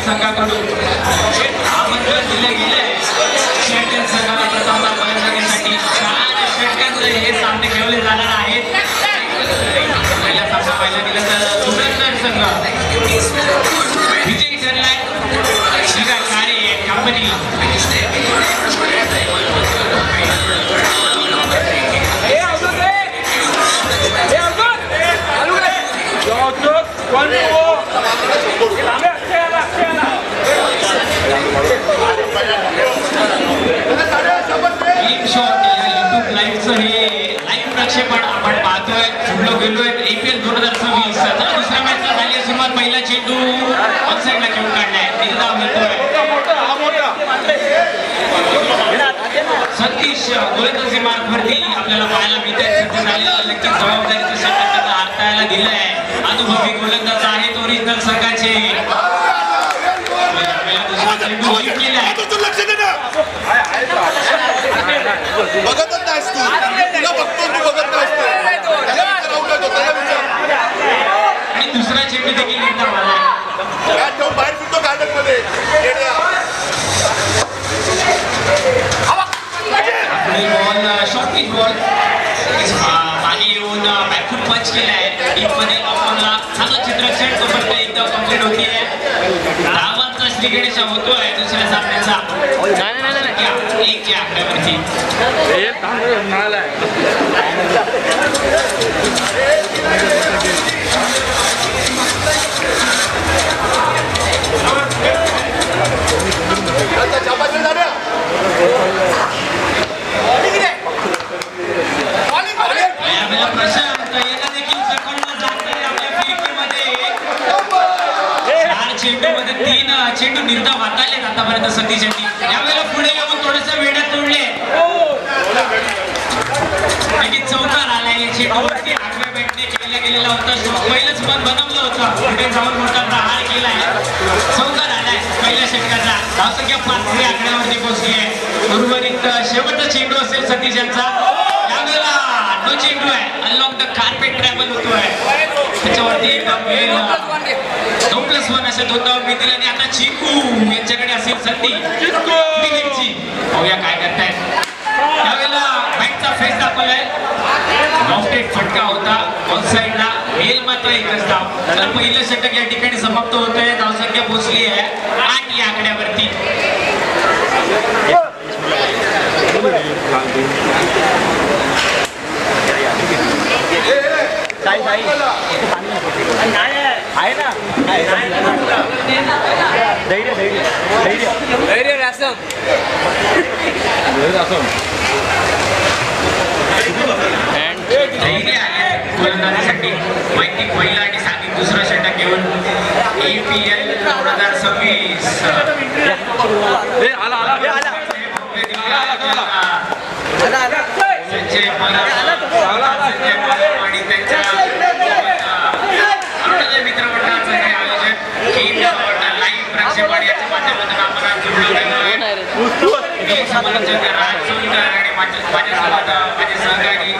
संघाकडून आमंत्रण दिलं गेलंय षटक संघाला प्रथमता बळकटीसाठी 4 षटकांचे हे सामने खेळले जाणार आहेत. पहिला सामना पाहायला गेलं तर धुरंधर संघ विजयी ठरलाय. शिरा काळे कंपनी प्रक्षेपण आपण पाहतोय जुडलो गेलोय APL 2026 दुसऱ्या मॅचला झाली सुरुवात. पहिला चेंडू ऑफसाईडला घेऊन काढलाय. निर्धाव मिळतोय सतीश गोलंदाजी मार्गवरती आपल्याला पाहायला मिळतंय. सध्या झालेला नक्कीच जबाबदारीचं षटक त्याचा हाताळायला दिलंय. अनुभवी गोलंदाज आहेत ओरिजिनल संघाचे. दुसरा चेंडू हिट केलाय. बघतच नाहीस तू तुला बघतो तू बघत नाहीस आणि दुसरा चेंडू देखील निर्धाव आलाय. तो बाहेर फिरतो गार्डन मध्ये बॉल शॉर्ट पिच बॉल मागे येऊन बॅकफूट पंच केलाय. डीपमध्ये ऑफला चांगलं चित्रक्षण तोपर्यंत एकदा कंप्लीट होतीये. धावांचा श्रीगणेश होतोय दुसऱ्या सामन्याचा 1 या आकड्यावरती. प्रशांत याला देखील सेकंड जातोय आपल्या फिरकीमध्ये. 4 चेंडूमध्ये 3 चेंडू निर्धाव हाताळलेत आतापर्यंत सतीश यांनी. यावेळेला पुढे येऊन थोडंसं वेळात तोडले. चौकार आलाय या चेंडूवरती. 8व्या बॅटने केला गेलेला होता. पहिलंच मन बनवलं होतं. पुढे जाऊन मोठा प्रहार केलाय. चौकार आलाय पहिल्या षटकाचा. धावसंख्या 5 आकड्यावरती पोहोचली आहे. उर्वरित शेवटचा चेंडू असेल सतीश यांचा. यावेळेला नो चेंडू आहे. अलॉंग द कार्पेट ट्रॅव्हल होतोय. त्याच्यावरती 2+1 अशा 2 धावा मिळतील. आणि आता चिकू यांच्याकडे असेल संधी विकेटची. पाहूया काय करतायत. यावेळेला बॅटचा फेस दाखवलाय. लॉफ्टेड फटका होता ऑफसाईडला. मेल मात्र 1च धाव. तर पहिलं षटक या ठिकाणी समाप्त होतोय. धावसंख्या पोहोचली आहे 8 या आकड्यावरती. आहे ना धैर्य धैर्य धैर्य धैर्य असं धैर्य आहे गोलंदाजीसाठी. वैदिक पहिला आणि साधिक दुसरा षटक घेऊन APL 2026 संजय आणि त्यांच्या मित्रमंडळाचं हे आयोजन लाईव्ह प्रक्षेपण याच्या माध्यमातून आपण आज जोडलं गेलो आहे. समालोचक राज सोनकर आणि माझ्यासोबत माझे सहकारी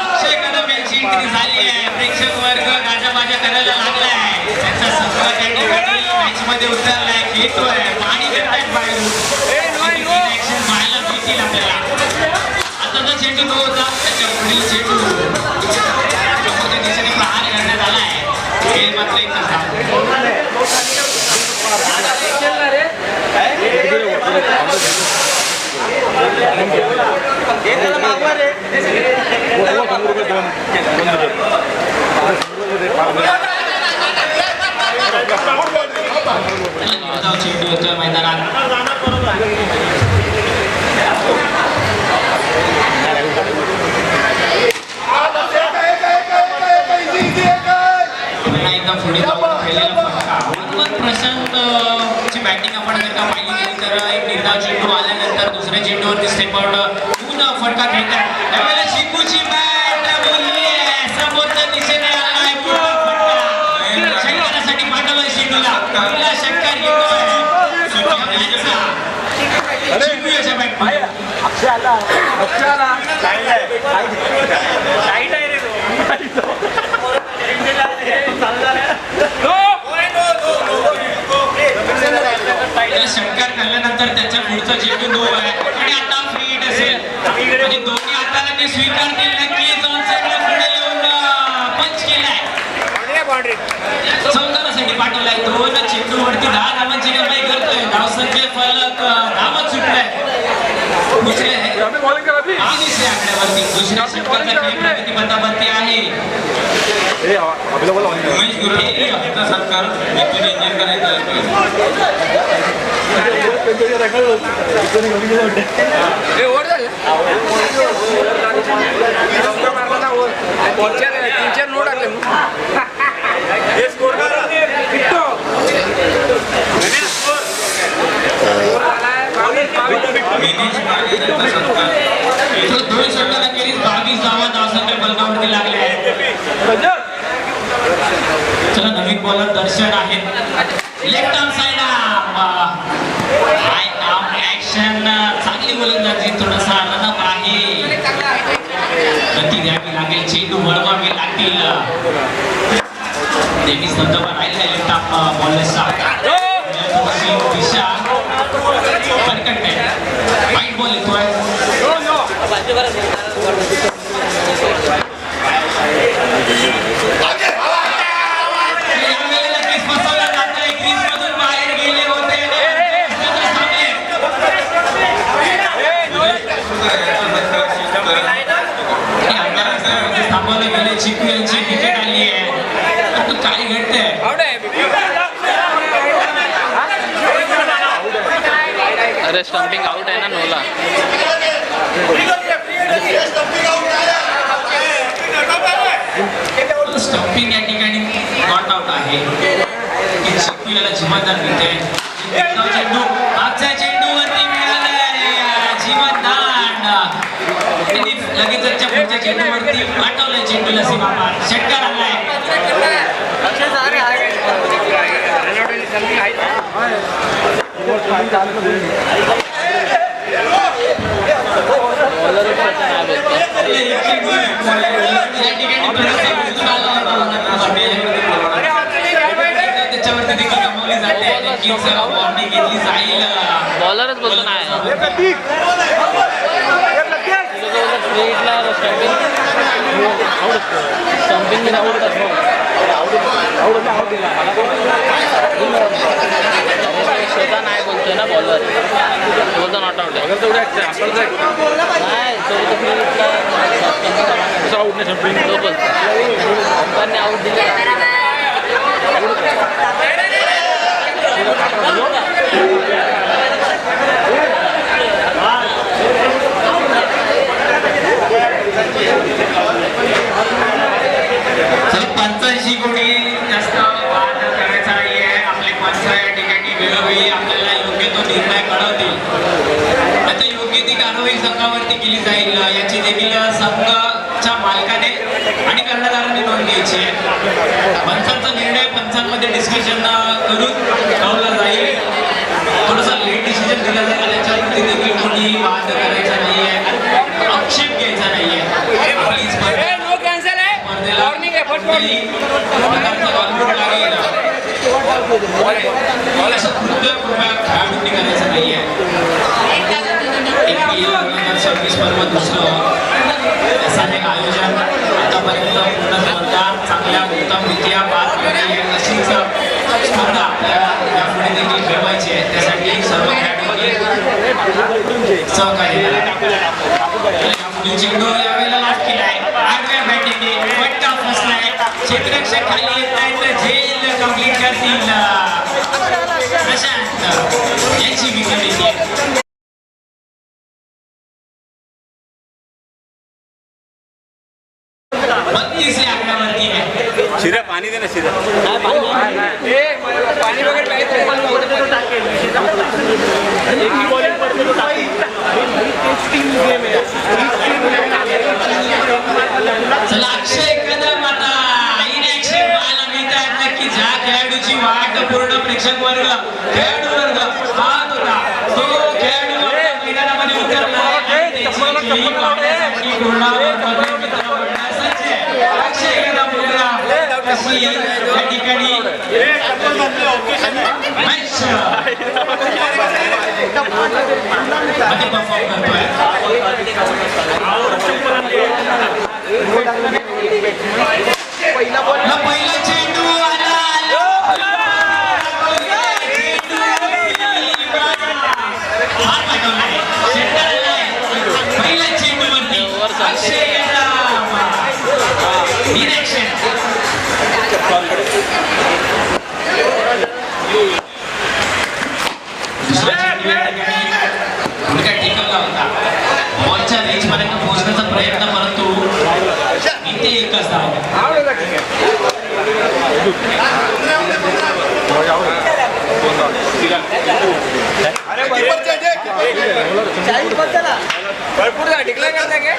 अक्षय कदम यांची एंट्री झाली आहे. प्रेक्षक वर्ग गाजाबाजा करायला लागलाय. त्यांचा संघ त्या ठिकाणी मॅच मध्ये उतरलाय. खेळतोय. पाणी करतायत बाहेरून. ऍक्शन पाहायला भेटतील आपल्याला. चेंडू होतोय मैदानात. एकदा पुढे जाऊन खेळलेला फटका. प्रशांत ची बॅटिंग आपण जर का पाहिली गेली तर एक निर्धाव चेंडू आल्यानंतर दुसऱ्या चेंडूवरती स्टेप आउट होऊन फटका खेळतात. त्यावेळेला शिकूची बॅट बोलली आहे समोरच्या दिशेने आलाय पूर्ण फटका. षटकारासाठी पाठवलं चेंडूला. पहिला षटकार येतोय शिकू याच्या बॅट षटकार खाल्ल्यानंतर त्याच्या पुढचा चेंडू 2 आहे आणि आता फ्री हिट असेल म्हणजे दोन्ही हाताला ते स्वीकारतील नक्कीच ऑन साइडला पुढे येऊन पंच केलाय. चौकारासाठी पाठवलाय. 2 चेंडूवरती 10 धावांची कमाई करतोय. धावसंख्या फलक धावत सुटलाय. आकड्यावरती दुसऱ्या षटकाचा खेळ प्रगती पथावरती आहे. उमेश गुरुजी आपला सरकार इथून इंजिन करायचं दोन षटकाला केलीच 22 धावा धावसंख्या फलकावरती लागल्या आहेत. चला नवीन बॉलर दर्शन आहे. Left arm side hi arm action. चांगली गोलंदाजी. थोडासा रनअप आहे. गती द्यावी लागेल. चेंडू वळवावे लागतील. नेहमीच धबधबा राहिला लेफ्ट आर्म बॉलरचा. दिशा फरकट आहे. वाईट बॉल येतोय. थांबवलं गेले. चिकू यांची विकेट आली आहे. काय घडतंय अरे स्टंपिंग आउट आहे ना नोला. स्टंपिंग या ठिकाणी नॉट आउट आहे. चिकू याला जिम्मेदार मिळते. चेंडू मागच्या चेंडूवरती मिळालाय जीवनदान. लगेचच्या पुढच्या चेंडूवरती पाठवलंय चेंडूला सीमापार. षटकार आलाय. त्याच्यावरती देखील गमावली जाते. नक्कीच घेतली जाईल. बॉलरच बोलतो नाही. स्टंपिंग स्वतः नाही बोलतोय ना बॉलर. बोलतो नॉट आउट आहे. तो बोलतो अंपायरने आउट दिले. पंचांशी कोणी जास्त वाद करायचा नाहीये. आपले पंच या ठिकाणी वेळोवेळी आपल्याला योग्य तो निर्णय कळवतील. आता योग्य ती कारवाई संघावरती केली जाईल याची देखील संघाच्या मालकाने आणि कर्णधारांनी नोंद घ्यायची आहे. पंचांचा निर्णय पंचांमध्ये डिस्कशन करून कळवला जाईल. थोडासा लेट डिसिजन दिला जाईल. त्याच्यावरती देखील कोणी वाद करायचा नाहीये. आक्षेप घ्यायचा नाहीये. आपली स्पर्धेला खेळाडूंनी करायचं नाहीये. असं हे आयोजन आतापर्यंत पूर्ण स्पर्धा चांगल्या उत्तमरित्या पार पडली. अशीच स्पर्धा आपल्याला यापुढे देखील खेळवायची आहे. त्यासाठी सर्व खेळाडूंनी सहकार्य करा. पुढील चेंडू यावेळेला लॉक केलाय आडव्या बॅटिंगने फटका फसलाय क्षेत्ररक्षक खाली येत नाही तर झेल कंप्लीट करतील प्रशांत यांची विकेट येते. बत्तीसच्या आकड्यावरती आहे. शिऱ्या पाणी दे ना शिऱ्या पाणी वगैरे चला अक्षय कदम आता इन ऍक्शन पाहायला मिळतात नक्की ज्या खेळाडूची वाट पूर्ण प्रेक्षक वर्ग खेळाडू वर्ग पाहत होता तो खेळाडू वर्ग मैदानामध्ये उतरला आणि त्याची खेळी पाहण्यासाठी पूर्ण वर्गामध्ये मित्र मंडळ सज्ज आहे. अक्षय कदम मुलगा कशी या ठिकाणी मॅच मध्ये परफॉर्म करतोय. पहिला चेंडू आला पहिल्या चेंडूवरती अक्षय डिरेक्शन टिकवला होता बॉलच्या रेंज पर्यंत पोहोचण्याचा प्रयत्न परंतु इथे एकच धाव. भरपूर डिक्लेअर करता काय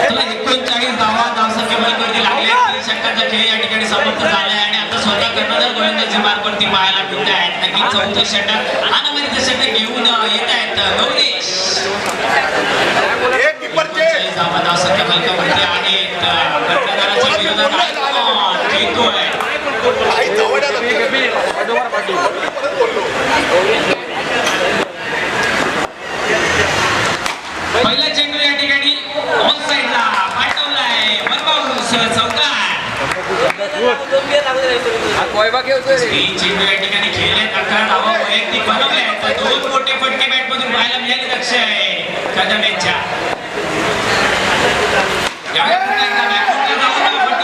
चला 39 धावसंख्या बलकरती लागले. षटकांचा खेळ या ठिकाणी समाप्त झालाय आणि आता स्वतः कर्णधार गोलंदाजी मार्गावरती पाहायला मिळत आहेत. नक्कीच चौथं षटक अनामरित षटक घेऊन येत आहेत गौरीश. 39 धावसंख्या बलकावरती आहेत. कर्णधाराच्या विरोधात खेळतोय. पहिला चेंडू या ठिकाणी ऑन साइडला पाठवलाय बनवाऊस चौकार. चेंडू या ठिकाणी खेळले 11 धावा वैयक्तिक बनवले तर 2 मोठे फटके बॅटमधून पाहायला मिळाले. लक्ष आहे कदम यांच्या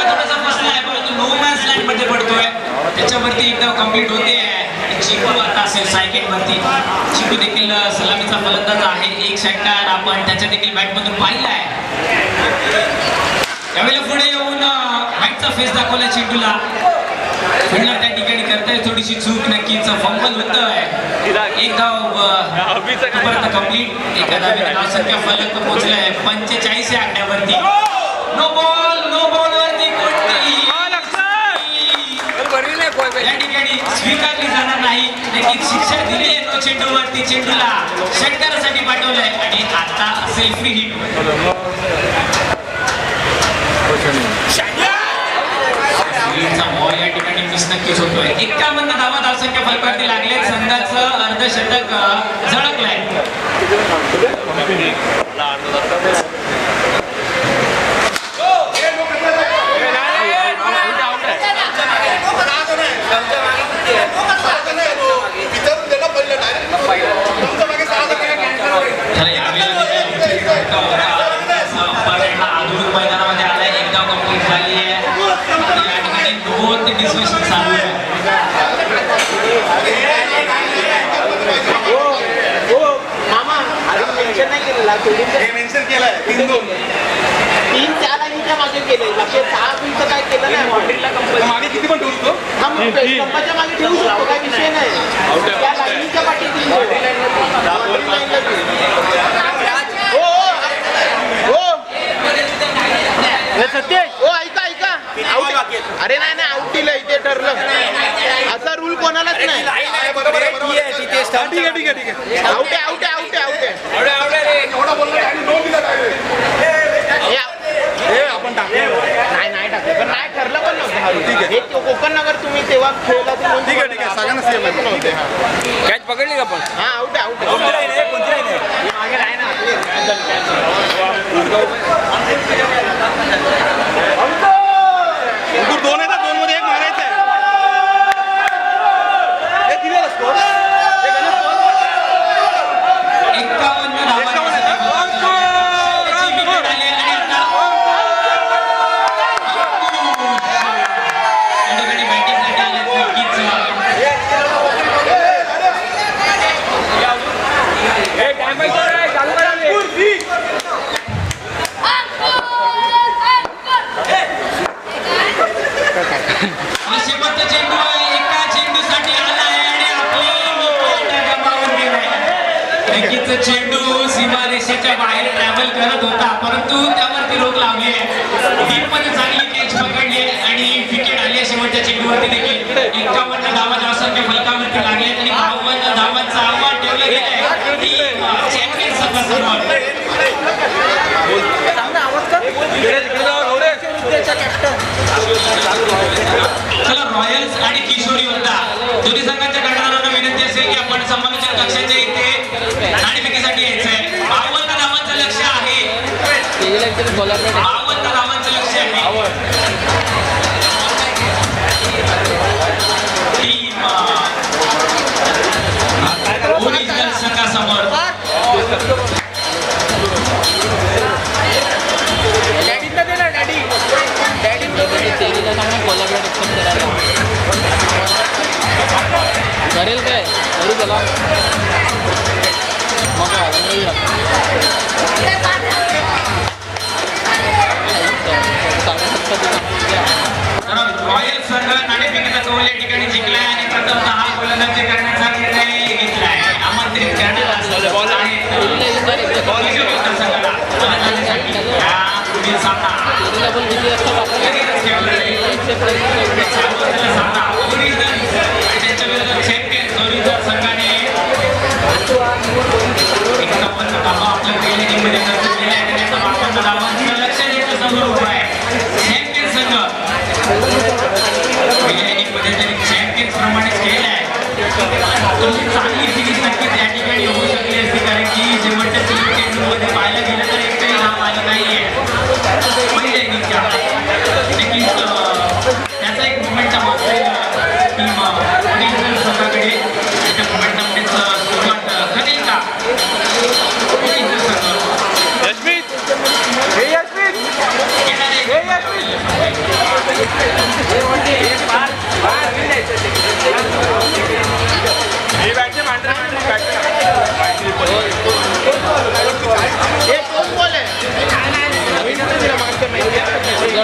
थोडासा फसलाय परंतु नो मॅन्स लँड मध्ये पडतोय. त्याच्यावरती एकदा कंप्लीट होते. चिकू आता असेल सायकेट वरती. चिकू देखील सलामीचा फलंदाज आहे. एक षटकार आपण त्याच्या देखील बॅटमधून पाहिला आहे. यावेळेला पुढे येऊन बॅटचा फेस दाखवला चेंडूला. फिल्डर त्या ठिकाणी करताय थोडीशी चूक. नक्कीच फंबल होतोय. एक धाव परत कंप्लीट. एका धावेने धावसंख्या फलक पोहोचलाय 45 या आकड्यावरती. नो बॉल वरती कोणतीही या ठिकाणी स्वीकारली जाणार नाही. नक्कीच शिक्षा दिली आहे नो चेंडूवरती. चेंडूला षटकारासाठी पाठवलंय आणि आता असेल फ्री हिट. बॉल या ठिकाणी मिस नक्कीच होतोय. 51 धावा धावसंख्या फलकावरती लागले. संघाचं अर्धशतक झळकलंय. आधुनिक मैदानामध्ये आलाय. एकदा कंप्लीट झाली आहे. या ठिकाणी 2 डिस्कशन चालू आहे. मेन्शन केलंय 3-4 लाईनच्या मागे केलंय. 6 मिनिटं काय केलं नाही. मागे किती पण ठेवतो कंपाच्या मागे ठेवू शकतो काय विषय नाही. त्या लाईनीच्या पाठी ऐका अरे नाही आउट दिलं इथे ठरलं. असा रूल कोणालाच नाही. आउट आपण टाकलं नाही टाकलं पण नाही ठरलं पण नव्हतं. हे कोकण नगर तुम्ही तेव्हा खेळला ठीक आहे सगळ्यांना सेम नव्हते. कॅच पकडली का पण हा आउट मागे आहे ना दोन आहे ना 2 मध्ये 1 मारायचं आहे. शेवटचा चेंडू एका चेंडूसाठी आला आहे आणि आपली विकेट गमावून गेलाय. नक्कीच चेंडू सीमारेषेच्या बाहेर ट्रॅव्हल करत होता, परंतु त्यावरती रोख लावली आहे. डीपमध्ये चांगली कॅच पकडली आहे आणि विकेट आली आहे. शेवटच्या चेंडूवरती देखील 51 धावा धावसंख्या फलकावरती लागले आहेत आणि 52 धावांचं आव्हान ठेवलं गेलं आहे चॅम्पियन संघासमोर. चला रॉयल्स आणि किशोरी होता दोन्ही संघांच्या कर्णधारांना विनंती असेल की आपण समालोचन कक्षाच्या इथे नाणेफेकीसाठी यायचंय. 52 धावांचं लक्ष आहे. 52 धावांचं लक्ष आहे. ओरिजिनल संघासमोर करेल काय करू त्याला मग रॉयल संघ नाणेफेकीचा कौल या ठिकाणी जिंकलाय आणि प्रथमतः गोलंदाजी करण्याचा निर्णय घेतलाय. आमंत्रित करण्यात संघाला गोलंदाजीसाठी या पुढील सामना त्यांच्या विरुद्ध चॅम्पियन ओरिजिनल संघाने 51 धावा आपल्या पहिल्या टीममध्ये कर्तव्य केले आहे. त्याचा 52 धावांचं लक्ष द्यायचं समोर उभं आहे. चॅम्पियन संघ पहिल्या टीममध्ये तरी चॅम्पियन्स प्रमाणेच केलेलं आहे. तुमची चांगली सिरीज नक्कीच या ठिकाणी होऊ शकली असती, कारण की शेवटच्या 3 चेंडूमध्ये पाहायला गेलं तर एकही धाव आली नाहीये पहिल्या इनिंगच्या. नक्कीच त्याचा एक मोमेंटम असेल टीम ओरिजिनल संघाकडे. त्या मोमेंटमनेच सुरुवात करेल का ओरिजिनल संघ?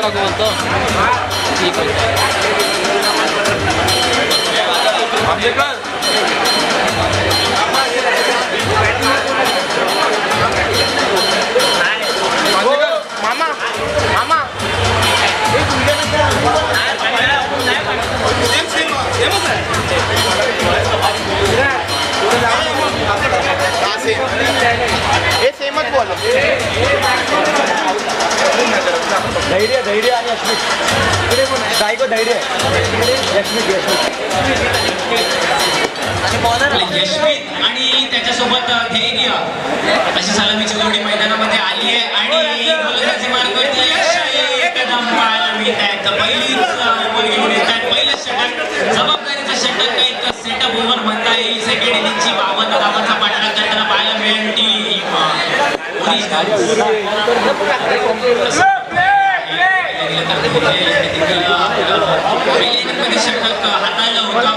बोलतो ठीक आहे. मामा मामा हे सेमच बोल. धैर्य धैर्य आणि यशमित गायको धैर्य यशमित यशमित आणि त्याच्यासोबत धैर्य अशी सलामीची जोडी मैदानामध्ये आली आहे आणि गोलंदाजी मार्गावरती यश एकदम पाहायला मिळत आहे. तर पहिलीच ओव्हर घेऊन येत आहेत. पहिलं षटक जबाबदारीचं षटक काही सेटअप ओव्हर म्हणता येईल. सेकंड इनिंगची 52 धावांचा पाठलाग करताना पाहायला मिळेल टीम पहिल्या षटक हाताळलं होतं.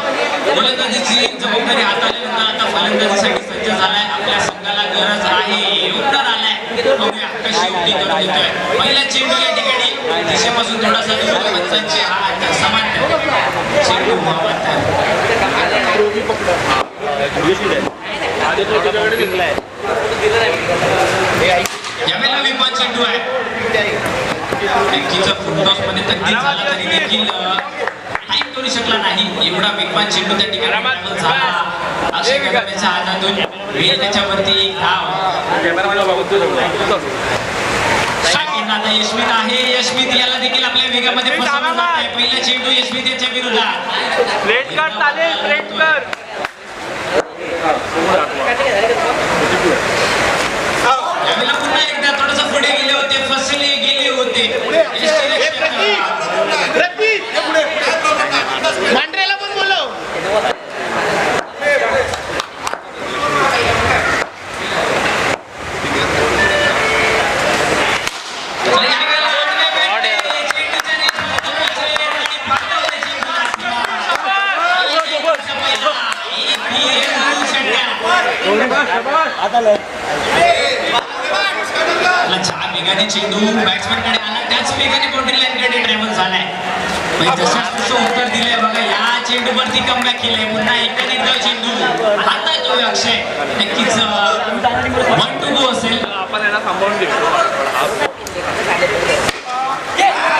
गोलंदाजीची जबाबदारी हाताळल्यानंतर आता फलंदाजीसाठी सज्ज झालाय. आपल्या संघाला गरज आहे. योगदान आलाय. बघूया कशी उडी करून देतोय. पहिला चेंडू या ठिकाणी दिशेपासून थोडासा दूर पंचांचे हात समान चेंडू यावेळेला विमान चेंडू आहे. नक्कीच फुटटॉस मध्ये तकदीर झाला तरी देखील टाईम करू शकला नाही. एवढा विमान चेंडू त्या ठिकाणी झाला. अक्षय कदमेच्या हातातून वेळ त्याच्यावरती एक धाव. आता यशमित आहे. यशमित याला देखील आपल्या वेगामध्ये फसवलं जात आहे. पहिला चेंडू यशमित याच्या विरोधात. यावेळेला पुन्हा एकदा थोडंसं पुढे गेले होते, फसले गेले होते. मांढऱ्याला पण बोलव. ज्या वेगाने चेंडू बॅट्समॅनकडे आला त्याच वेगाने बाउंड्री लाईनकडे ट्रॅव्हल झालाय. जसं तसं उत्तर दिलंय बघा. या चेंडूवरती कमबॅक केलंय. पुन्हा एकदा निर्धाव चेंडू आता येतोय अक्षय. नक्कीच 1 to go असेल. आपण याला सांभाळून घेऊ.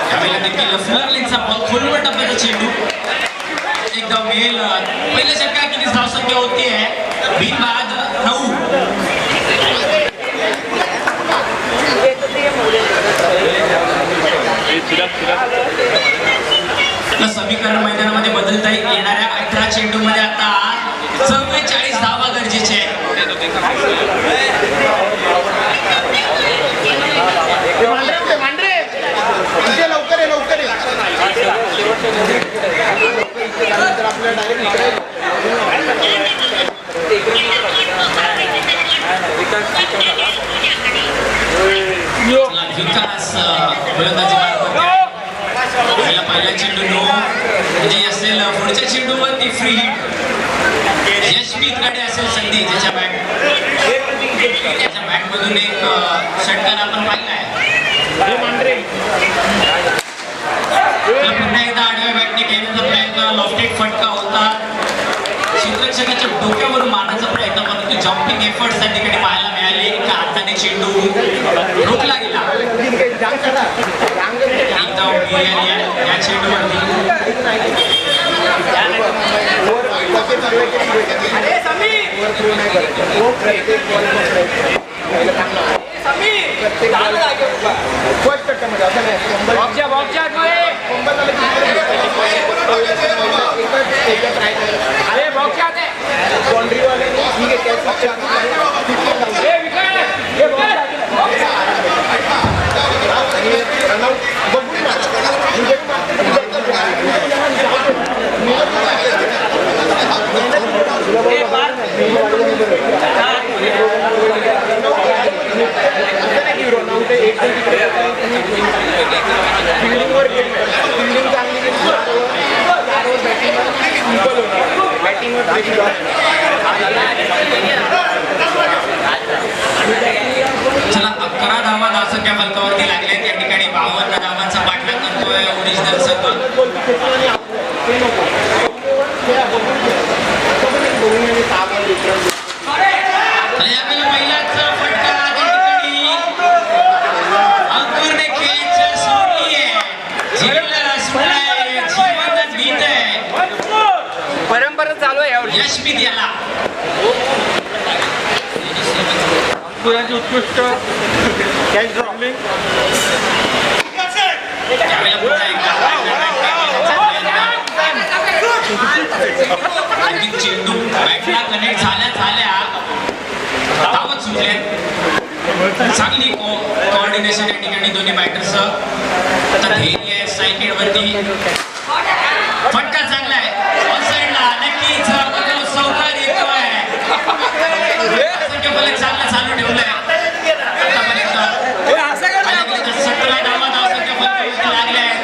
त्यावेळेला देखील फ्लरलिनचा बॉल खोलवर टप्प्याचा चेंडू एकदा मिळेल. पहिल्या षटकात किती धावसंख्या होती आहे? बिनबाद 9. समीकरण मैदानामध्ये बदलता येणाऱ्या 18 चेंडूमध्ये आता 44 धावा गरजेचे आहे. लवकर लवकर विकास गोलंदाजी पहिला चेंडू नो म्हणजे असेल. पुढच्या चेंडूवरती फ्री हिट. यशमीतकडे असेल संधी. त्याच्या बॅटमधून एक षटकार आपण पाहिला आहे. पुन्हा एकदा आडव्या बॅटने घेण्याचा प्रयत्न. लॉफ्टेड फटका होता. क्षेत्ररक्षकाच्या डोक्यावर मारण्याचा प्रयत्न परंतु जम्पिंग एफर्ट्स त्या ठिकाणी पाहायला मिळाले. एका हाताने चेंडू रोखला गेला. या चेंडूवरती चला 11 धावा धावसंख्या फलकावरती लागल्या. त्या ठिकाणी 52 धावांचा पाठलाग करतोय ओरिजिनल सर्कल. यावेळेला पहिलाच फटका त्या ठिकाणी अंकुरने खेच सोडली आहे. जिंकलेला सुटलाय. जीवन बीत आहे. परंपरा चालू आहे यावर. यशमीत याला पुराची उत्कृष्ट कॅच ड्रॉपलिंग. त्यावेळेला पुन्हा एकदा चेंडू बॅटला कनेक्ट झाल्या धावत सुटले. चांगली कोऑर्डिनेशन या ठिकाणी दोन्ही बॅटर्स. आता धैर्य साईड वरती फटका चांगला आहे. ऑन साईडला नक्कीच सौकार येतोय. फलक चांगला चालू ठेवलाय. आतापर्यंत 17 धावा धावसंख्या फलकावरती लागल्या आहेत.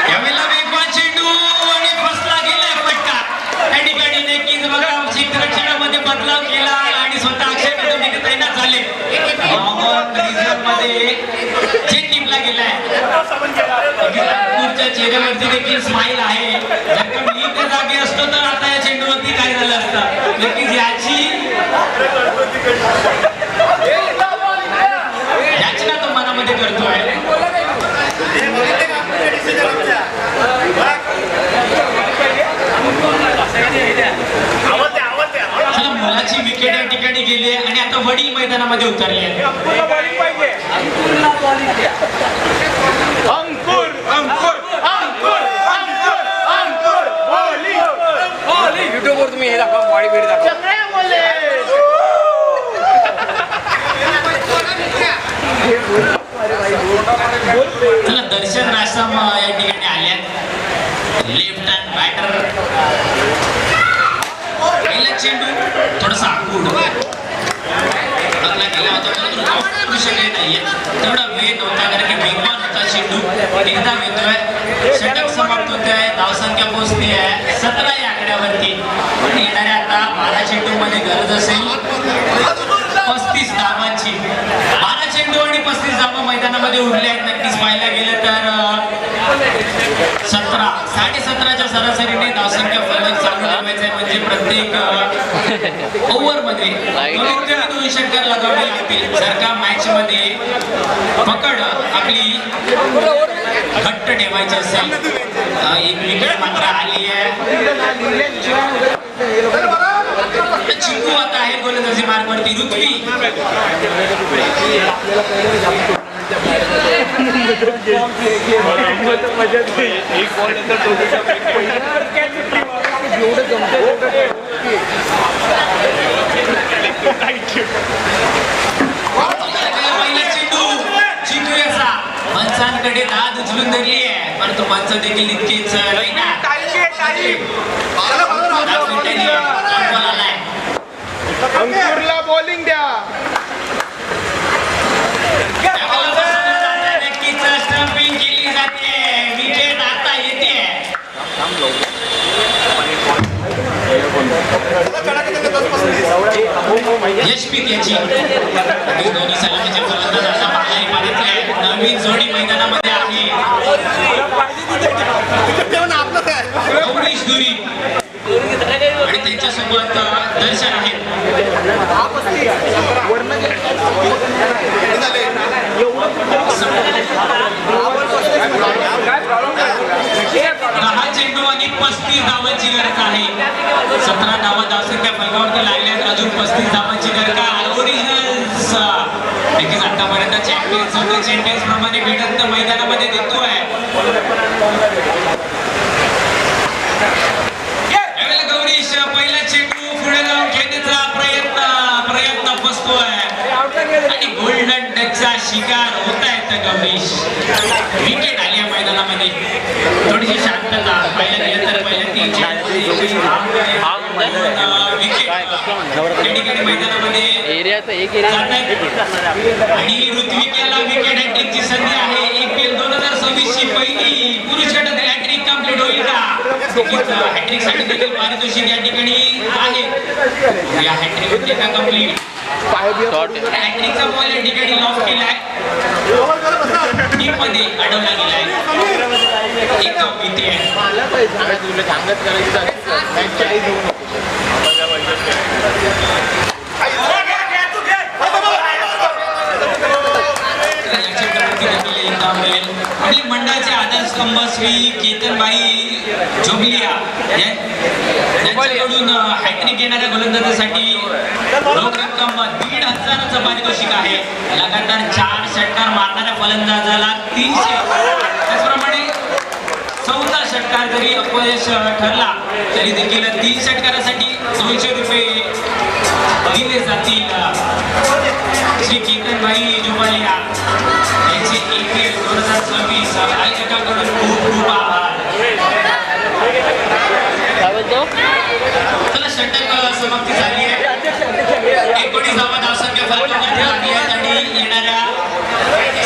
यावेळेला वेगवान चेंडू आणि फसला गेलाय फटका. त्या ठिकाणी नक्कीच बघा क्षेत्ररक्षणामध्ये बदलाव केला आणि स्वतः अक्षय कदम इथे तैनात झाले. मध्ये जे टीमला गेलाय नागपूरच्या चेहऱ्यावरती देखील स्माईल आहे. जर का मी त्या जागी असतो तर आता या चेंडूवरती काय झालं असतं. नक्कीच याचना तो मनामध्ये करतोय. मुलाची विकेट या ठिकाणी गेली आहे आणि आता वडील मैदानामध्ये उतरले आहेत. युट्यूबवर तुम्ही हे दाखवा बॉडी बीड दाखवा. दर्शन रासम या ठिकाणी आल्यात. Left hand batter. पहिला चेंडू थोडासा आखूड. चेंडू आउट करू शकले नाहीये. तेवढा वेळ नव्हता कारण की वेगवान होता चेंडू. एकदा येतोय, षटक समाप्त होतोय, धावसंख्या पोहोचते आहे 17 या आकड्यावरती. आणि येणाऱ्या आता 12 चेंडूमध्ये गरज असेल 35 धावांची. 12 चेंडू आणि 35 धावा मैदानामध्ये उरले आहेत. नक्कीच पाहायला गेलं तर 17.5च्या सरासरीने धावसंख्या फलक चालू ठेवायचं आहे. म्हणजे प्रत्येक ओव्हरमध्ये कमीत कमी 2 षटकार लगावे लागतील. जर का मॅच मध्ये पकड आपली घट्ट ठेवायची असेल. एक विकेट मात्र आली आहे. चिंकू आता आहे गोलंदाजी मार्गवरती. ऋत्वी पहिला चेंडू चिंकू याचा पंचांकडे दाद उचलून धरली आहे. परंतु पंच देखील इतकीच नाही ना. अंकुरला बॉलिंग द्या. नक्कीच स्टंपिंग केली जाते. विकेट आता येते. यशपीत याची दोन्ही सलामीच्या फलंदाजांना पाहायला मागितले. नवीन जोडी मैदानामध्ये आहे. गौरीश दुरी आणि त्यांच्यासोबत दर्शन आहे. 10 चेंडू आणि 35 धावांची गरज आहे. 17 धावा धावसंख्या फलकावरती लागल्यात. अजून 35 धावांची गरज आहे. ओरिजिनल्स नक्कीच आतापर्यंत चॅम्पियन्स प्रमाणे भेटत मैदानामध्ये देतोय. गौरीश पहिला चेंडू पुढे जाऊन खेळण्याचा प्रयत्न फसतोय आणि गोल्डन टचचा शिकार होत आहेत गौरीश. विकेट आली आहे मैदानामध्ये. थोडीशी शांतता पाहायला गेलं तर पहिल्या 3 विकेट मैदानामध्ये आणि ऋत्विकला विकेट हॅट्रिकची संधी आहे. IPL 2026 ची पहिली पुरुष गटातील हॅट्रिक कंप्लीट होईल का? हॅट्रिक साठी देखील पारितोषिक या ठिकाणी आहे. या हॅट्रिक होते का कंप्लीट? हॅट्रिकचा बॉल या ठिकाणी लॉक केलाय. टीम मध्ये अडवला गेलाय. एक विकेट आहे. आपली मंडळाचे आधारस्तंभ श्री केतनबाई जोगलिया यांच्याकडून हॅट्रिक येणाऱ्या गोलंदाजासाठी रोख रक्कम 1,500चं पारितोषिक आहे. लगातार 4 षटकार मारणाऱ्या फलंदाजाला 300. त्याचप्रमाणे 14 षटकार जरी अपयश ठरला तरी देखील 3 षटकारासाठी 200 रुपये दिले जातील. श्री केतनबाई जोगलिया यांचे IPL 2026 आयोजकांकडून खूप खूप आभार. चला षटक समाप्ती झाली आहे. 19 धावा धावसंख्या फलकावरती लागली आहेत आणि येणाऱ्या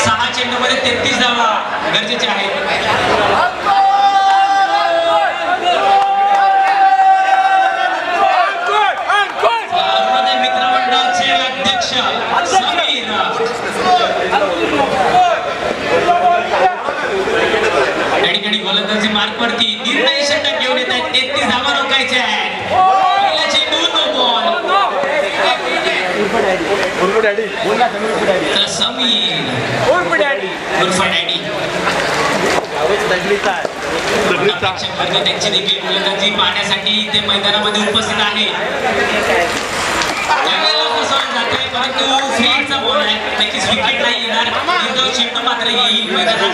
6 चेंडूमध्ये 33 धावा गरजेच्या आहेत. अरुणोदय मित्रमंडळाचे अध्यक्ष समीर या ठिकाणी गोलंदाजी मार्कवरती निर्णय षटक घेऊन येत आहेत. 33 धावा रोखायचे आहे. पहिला चेंडू नो बॉल. समीर उर्फ डॅडी त्यांची देखील गोलंदाजी पाहण्यासाठी इथे मैदानामध्ये उपस्थित आहे. जातोय परंतु फ्रीचा बॉल आहे. नक्कीच विकेट नाही येणार. चेंडू मात्र येईल मैदानात.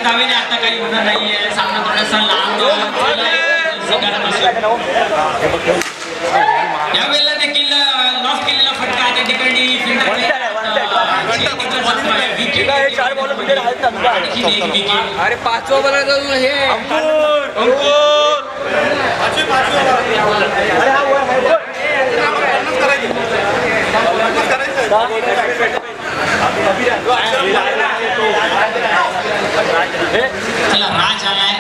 धावेने आता काही होणार होणार नाहीये. सामना थोडासा लांब करत असेल. यावेळेला देखील लॉस केलेला फटका त्या ठिकाणी अरे पाचवा बघा जाऊन हे चला राज आलाय.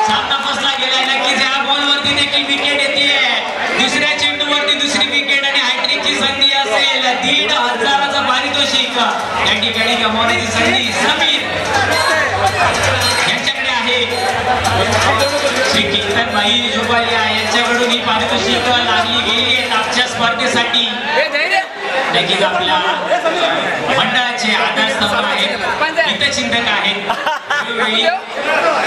सामना फसला गेलाय. नक्कीच या बॉलवरती देखील विकेट येते. दुसऱ्या चेंडूवरती दुसरी विकेट आणि हॅट्रिकची संधी असेल. 1,500चा पारितोषिक या ठिकाणी गमावण्याची संधी समीर यांच्याकडे आहे. श्री कीर्तन भाई जोबालिया यांच्याकडून ही पारितोषिक लागली गेली आहेत आजच्या स्पर्धेसाठी. नक्कीच आपल्या मंडळाचे आधारस्तंभ आहेत, हितचिंतक आहेत.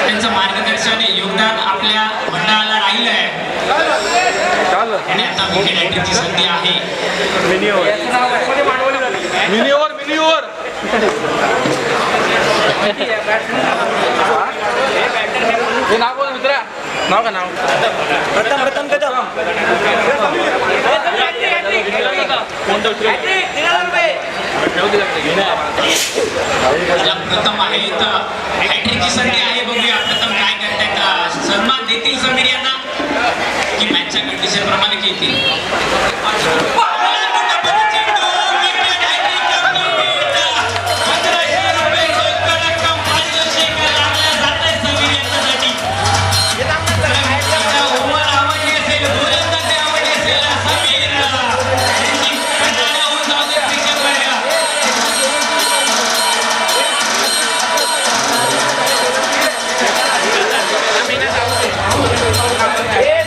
त्यांचं मार्गदर्शन योगदान आपल्या मंडळाला राहिलं आहे. आणि आता विकेट हॅट्रिकची संधी आहे. मिनी ओव्हर हे नाव बोल मित्रा. नाव का नाव प्रथम प्रथम आहेत. हॅट्रिकची संधी आहे. बघूया प्रथम काय करतायत. सन्मान देतील समीर यांना की मॅचच्या कंडिशन प्रमाणे घेतील.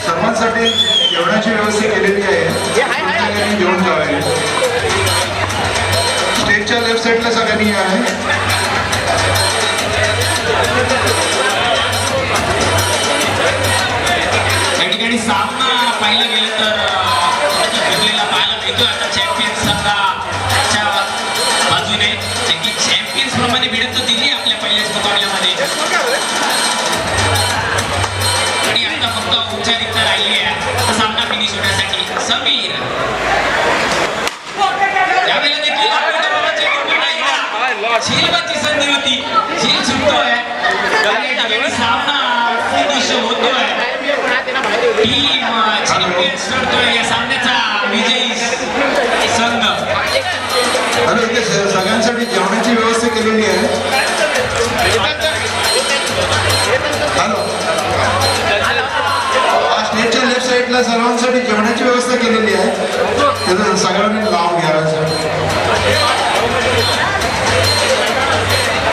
सर्वांसाठी जेवणाची व्यवस्था केलेली आहे. जेवण जावे. स्टेजच्या लेफ्ट साईडला सगळ्यांनी आहे. या ठिकाणी सामना पाहिलं गेलं तर जिंकलेला पाहायला मिळतोय. आता चॅम्पियन्स संघाच्या बाजूने चॅम्पियन्स प्रमाणे भिडत तर दिली आपल्या पहिल्याच मुकाबल्यामध्ये. आणि आता फक्त औपचारिकता राहिली आहे सामना फिनिश होण्यासाठी. समीर यावेळेला देखील झेलची संधी होती. झेल सुटतोय आणि या ठिकाणी सामना फिनिश होतोय. टीम चॅम्पियन्स ठरतोय. या सामन्याचा विजयी संघ. आणि इथे सगळ्यांसाठी जेवणाची व्यवस्था केलेली आहे. हॅलो, स्टेजच्या लेफ्ट साईडला सर्वांसाठी जेवणाची व्यवस्था केलेली